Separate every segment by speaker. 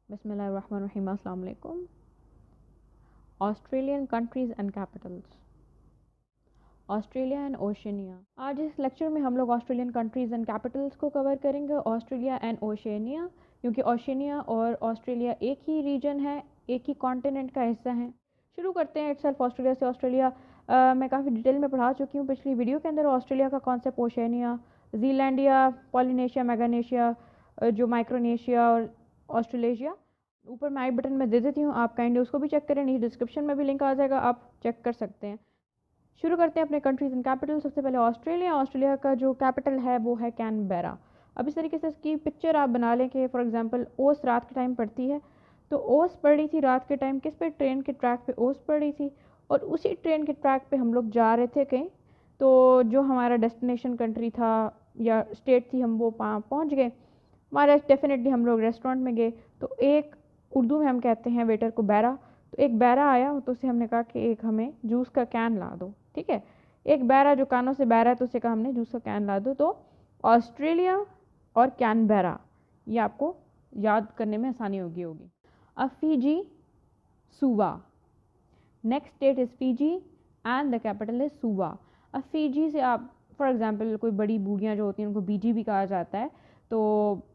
Speaker 1: बिस्मिल्लाहिर्रहमानिर्रहीम। अस्सलाम वालेकुम। Australian countries and Capitals, Australia and Oceania. आज इस लेक्चर में हम लोग ऑस्ट्रेलियन कंट्रीज़ एंड कैपिटल्स को कवर करेंगे, ऑस्ट्रेलिया एंड ओशनिया, क्योंकि ओशनिया और ऑस्ट्रेलिया एक ही रीजन है, एक ही कॉन्टिनेंट का हिस्सा है। शुरू करते हैं इटसेल्फ ऑस्ट्रेलिया से। ऑस्ट्रेलिया मैं काफ़ी डिटेल में पढ़ा चुकी हूँ पिछली वीडियो के अंदर। ऑस्ट्रेलिया का concept Oceania, Zealandia, Polynesia, magnesia, जो माइक्रोनेशिया और ऑस्ट्रेलेशिया। ऊपर मैं आई बटन में दे देती हूँ, आप काइंडली उसको भी चेक करें। नीचे डिस्क्रिप्शन में भी लिंक आ जाएगा, आप चेक कर सकते हैं। शुरू करते हैं अपने कंट्रीज एंड कैपिटल। सबसे पहले ऑस्ट्रेलिया। ऑस्ट्रेलिया का जो कैपिटल है वो है कैनबेरा। अब इस तरीके से इसकी पिक्चर आप बना लें कि फॉर एग्जांपल ओस रात के टाइम पड़ती है, तो ओस पड़ रही थी रात के टाइम किस पे, ट्रेन के ट्रैक पे ओस पड़ रही थी, और उसी ट्रेन के ट्रैक पे हम लोग जा रहे थे कहीं, तो जो हमारा डेस्टिनेशन कंट्री था या स्टेट थी, हम वो पहुँच गए। हमारा डेफिनेटली हम लोग रेस्टोरेंट में गए, तो एक उर्दू में हम कहते हैं वेटर को बैरा, तो एक बैरा आया, तो उससे हमने कहा कि एक हमें जूस का कैन ला दो। ठीक है, एक बैरा जो कानों से बैरा है, तो उससे कहा हमने जूस का कैन ला दो। तो ऑस्ट्रेलिया और कैनबेरा, ये आपको याद करने में आसानी होगी। अब फीजी, सुवा। Next state is Fiji and the capital is सुवा। अब फीजी से आप फॉर एग्जांपल कोई बड़ी बूढ़ियाँ जो होती हैं उनको बीजी भी कहा जाता है, तो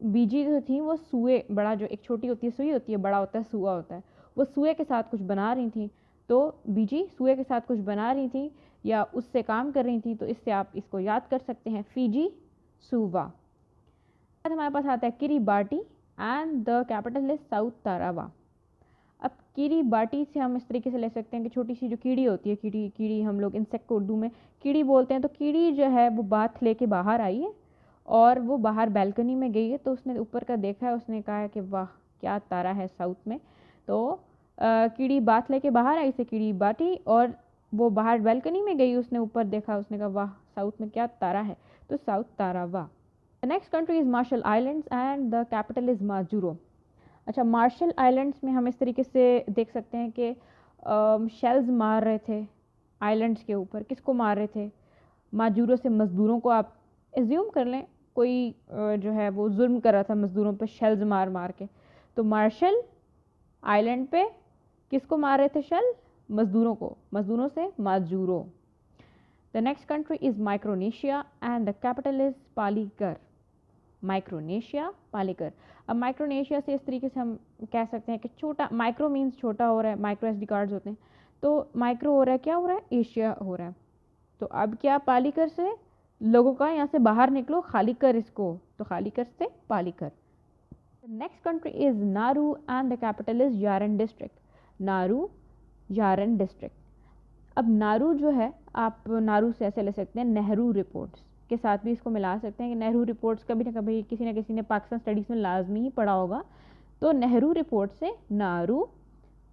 Speaker 1: बीजी जो थी वो सुए, बड़ा जो एक छोटी होती है सुई होती है, बड़ा होता है सुआ होता है, वो सुए के साथ कुछ बना रही थी, तो बीजी सुए के साथ कुछ बना रही थी या उससे काम कर रही थी, तो इससे आप इसको याद कर सकते हैं, फीजी, सुवा। हमारे पास आता है Kiribati and the capital is South Tarawa. अब किरीबाटी से हम इस तरीके से ले सकते हैं कि छोटी सी जो कीड़ी होती है, कीड़ी हम लोग इंसेक्ट को उर्दू में कीड़ी बोलते हैं, तो कीड़ी जो है वो बात लेके बाहर आई है और वो बाहर बैल्कनी में गई है, तो उसने ऊपर का देखा है, उसने कहा है कि वाह क्या तारा है साउथ में। तो कीड़ी बात लेके बाहर आई से कीड़ी बाटी, और वो बाहर बैल्कनी में गई, उसने ऊपर देखा, उसने कहा वाह साउथ में क्या तारा है, तो साउथ तारा वाह। The next country is Marshall Islands and the capital is Majuro. अच्छा, मार्शल आइलैंड्स में हम इस तरीके से देख सकते हैं कि शेल्स मार रहे थे आइलैंड्स के ऊपर। किसको मार रहे थे? माजूरों से मज़दूरों को। आप एज्यूम कर लें कोई जो है वो जुल्म कर रहा था मज़दूरों पे शेल्स मार मार के, तो मार्शल आइलैंड पे किसको मार रहे थे शेल? मज़दूरों को, मज़दूरों से माजूरों। The next country is Micronesia and the capital is Palikir. Micronesia, Palikir. अब माइक्रोनेशिया से इस तरीके से हम कह सकते हैं कि छोटा, माइक्रो मीन्स छोटा हो रहा है, माइक्रो एसडी कार्ड्स होते हैं, तो माइक्रो हो रहा है, क्या हो रहा है? एशिया हो रहा है। तो अब क्या, पालीकर से लोगों का यहाँ से बाहर निकलो, खाली कर इसको, तो खाली कर से Palikir. Next country is Nauru and the capital is Yaren district. Nauru, Yaren district. अब नारू जो है, आप नारू से ऐसे ले सकते हैं नेहरू रिपोर्ट्स के साथ भी इसको मिला सकते हैं कि नेहरू रिपोर्ट्स कभी ना कभी किसी न किसी ने पाकिस्तान स्टडीज़ में लाजमी ही पढ़ा होगा, तो नेहरू रिपोर्ट से नारू।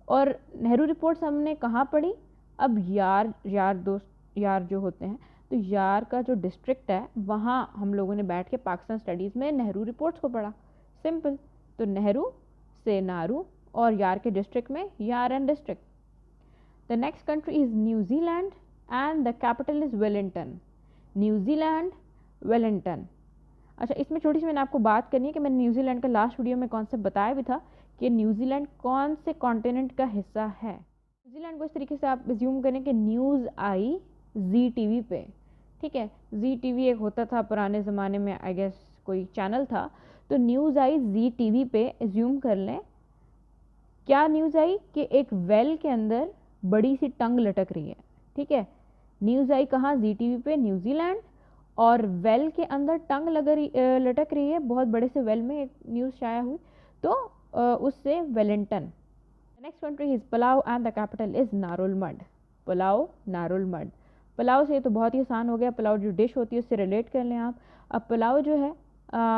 Speaker 1: और नेहरू रिपोर्ट्स हमने कहाँ पढ़ी? अब यार दोस्त, यार जो होते हैं, तो यार का जो डिस्ट्रिक्ट है वहाँ हम लोगों ने बैठ के पाकिस्तान स्टडीज़ में नेहरू रिपोर्ट्स को पढ़ा। सिंपल, तो नेहरू से नारू और यार के डिस्ट्रिक्ट में यारन district. The next country is New Zealand and the capital is Wellington. New Zealand, Wellington. अच्छा, इसमें छोटी सी मैंने आपको बात करनी है कि मैंने न्यूजीलैंड का लास्ट वीडियो में कॉन्सेप्ट बताया भी था कि न्यूजीलैंड कौन से कॉन्टिनेंट का हिस्सा है। न्यूजीलैंड को इस तरीके से आप एज्यूम करें कि न्यूज़ आई जी टीवी पे। ठीक है, जी टीवी एक होता था पुराने ज़माने में, आई गेस कोई चैनल था, तो न्यूज़ आई जी टीवी पे। एज्यूम कर लें क्या न्यूज़ आई कि एक वेल के अंदर बड़ी सी टंग लटक रही है। ठीक है, न्यूज़ आई कहाँ? जी टीवी पे, न्यूजीलैंड, और वेल के अंदर टंग लटक रही है, बहुत बड़े से वेल में एक न्यूज़ शाया हुई, तो उससे Wellington. Next country is Palau and the capital is Ngerulmud. Palau, Ngerulmud. पुलाव से तो बहुत ही आसान हो गया, पुलाव जो डिश होती है उससे रिलेट कर लें आप। अब पुलाव जो है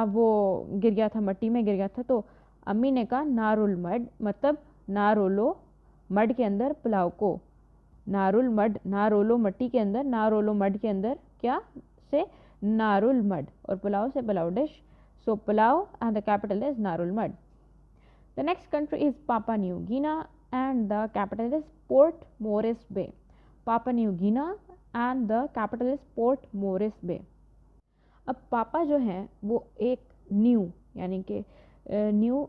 Speaker 1: वो गिर गया था, मट्टी में गिर गया था, तो अम्मी ने कहा नारुल मड, मतलब ना रोलो मड के अंदर पुलाव को। नारुल मड, ना रोलो मट्टी के अंदर, ना रोलो मड के अंदर, क्या से? नारुल मड, और पुलाव से पुलाव dish. So Palau and the capital is Ngerulmud. The next country is Papua New Guinea and the capital is Port Moresby. Papua New Guinea and the capital is Port Moresby. अब पापा जो हैं वो एक new, यानी कि new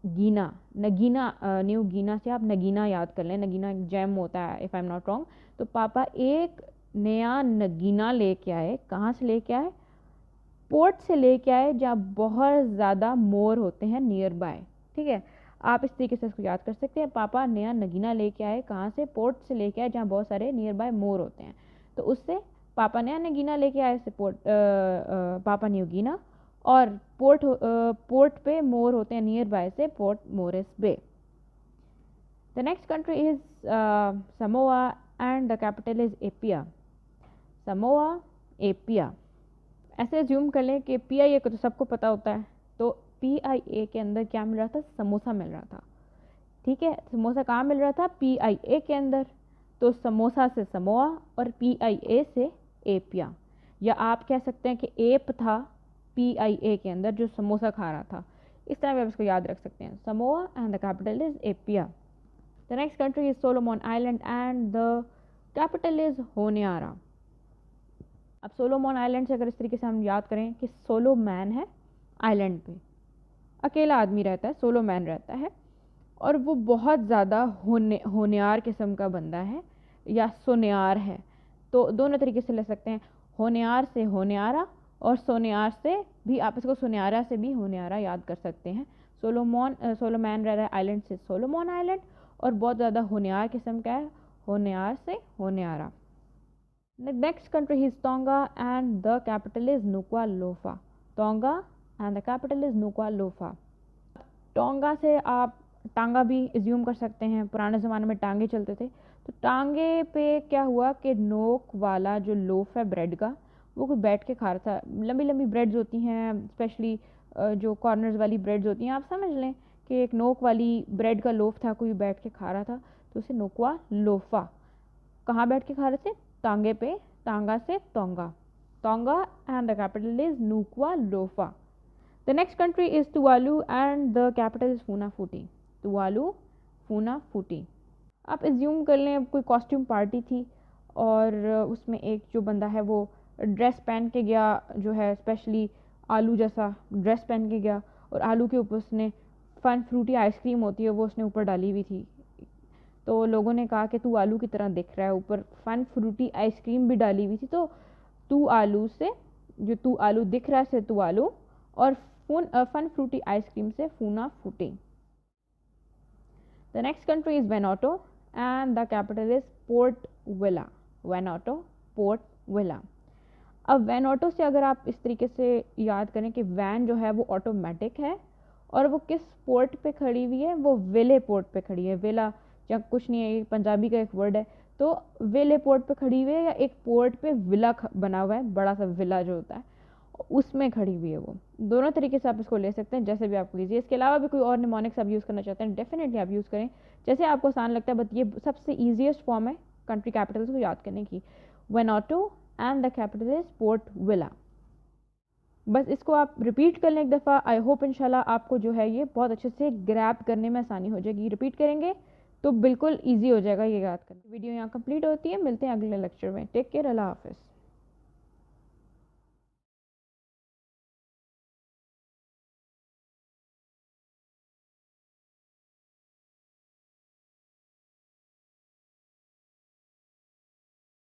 Speaker 1: गीना, नगीना, न्यू गीना से आप नगीना याद कर लें, नगीना एक जैम होता है if I am not wrong. तो पापा एक नया नगीना लेके आए, कहाँ से लेके आए? पोर्ट से लेके आए जहाँ बहुत ज़्यादा मोर होते हैं नियर बाय। ठीक है, आप इस तरीके से इसको याद कर सकते हैं, पापा नया नगीना लेके आए, कहाँ से? पोर्ट से लेके आए जहाँ बहुत सारे नियर बाय मोर होते हैं। तो उससे पापा नया नगीना लेके आए से पोर्ट, पापा न्यू गिना, और पोर्ट पे मोर होते हैं नियर बाय से Port Moresby. The next country is Samoa and the capital is Apia. Samoa, Apia. ऐसे अज्यूम कर लें कि PIA को तो सबको पता होता है, तो PIA के अंदर क्या मिल रहा था? समोसा मिल रहा था। ठीक है, समोसा कहाँ मिल रहा था? PIA के अंदर। तो समोसा से समोआ और PIA से एपिया, या आप कह सकते हैं कि एप था PIA के अंदर जो समोसा खा रहा था। इस तरह भी आप इसको याद रख सकते हैं, Samoa and the capital is Apia. The next country is Solomon Island and the capital is Honiara. अब सोलोमन आइलैंड से अगर इस तरीके से हम याद करें कि सोलो मैन है आइलैंड पे, अकेला आदमी रहता है, सोलो मैन रहता है, और वो बहुत ज़्यादा होनियार किस्म का बंदा है या सोनियार है। तो दोनों तरीके से ले सकते हैं, होनियार से होनियारा, और सोनियार से भी आप इसको सोनियारा से भी होनियारा याद कर सकते हैं। सोलोमैन रह रहा है आइलैंड से सोलोमन आइलैंड, और बहुत ज़्यादा होनियार किस्म का है, होनियार से Honiara. The next country is Tonga and the capital is Nuku'alofa. Tonga and the capital is Nuku'alofa. Tonga से आप टांगा भी एज्यूम कर सकते हैं, पुराने ज़माने में टांगे चलते थे। तो टांगे पे क्या हुआ कि नोक वाला जो लोफ है ब्रेड का, वो कोई बैठ के खा रहा था। लंबी लंबी ब्रेड्स होती हैं, स्पेशली जो कॉर्नर्स वाली ब्रेड्स होती हैं, आप समझ लें कि एक नोक वाली ब्रेड का लोफ था, कोई बैठ के खा रहा था, तो उसे नोकुआ लोफा। कहाँ बैठ के खा रहे थे? टांगे पे, टांगा से tonga. Tonga and the capital is Nuku'alofa. The next country is Tuvalu and the capital is Funafuti. Tuvalu, Funafuti. आप एज्यूम कर लें कोई कॉस्ट्यूम पार्टी थी, और उसमें एक जो बंदा है वो ड्रेस पहन के गया, जो है स्पेशली आलू जैसा ड्रेस पहन के गया, और आलू के ऊपर उसने फन फ्रूटी आइसक्रीम होती है वो उसने ऊपर डाली हुई थी। तो लोगों ने कहा कि तू आलू की तरह दिख रहा है, ऊपर फन फ्रूटी आइसक्रीम भी डाली हुई थी। तो तू आलू से, जो तू आलू दिख रहा है से तू आलू, और फन फ्रूटी आइसक्रीम से Funafuti. The next country is Vanuatu and the capital is Port Vila. Vanuatu, Port Vila. अब वेनाटो से अगर आप इस तरीके से याद करें कि वैन जो है वो ऑटोमेटिक है, और वो किस पोर्ट पे खड़ी हुई है? वो विले पोर्ट पे खड़ी है। विला या कुछ नहीं है, ये पंजाबी का एक वर्ड है। तो विले पोर्ट पे खड़ी हुई है, या एक पोर्ट पे विला बना हुआ है, बड़ा सा विला जो होता है उसमें खड़ी हुई है वो। दोनों तरीके से आप इसको ले सकते हैं, जैसे भी आपको लीजिए। इसके अलावा भी कोई और निमोनिक्स आप यूज़ करना चाहते हैं, डेफिनेटली आप यूज़ करें जैसे आपको आसान लगता है, बट ये सबसे ईजीएस्ट फॉर्म है कंट्री कैपिटल्स को याद करने की। Vanuatu and the capital is Port Vila. बस इसको आप रिपीट कर लें एक दफ़ा। आई होप इंशाल्लाह आपको जो है ये बहुत अच्छे से ग्रैब करने में आसानी हो जाएगी। रिपीट करेंगे तो बिल्कुल ईजी हो जाएगा ये याद करना। वीडियो यहाँ कंप्लीट होती है, मिलते हैं अगले लेक्चर में। टेक केयर, अल्लाह हाफिज़।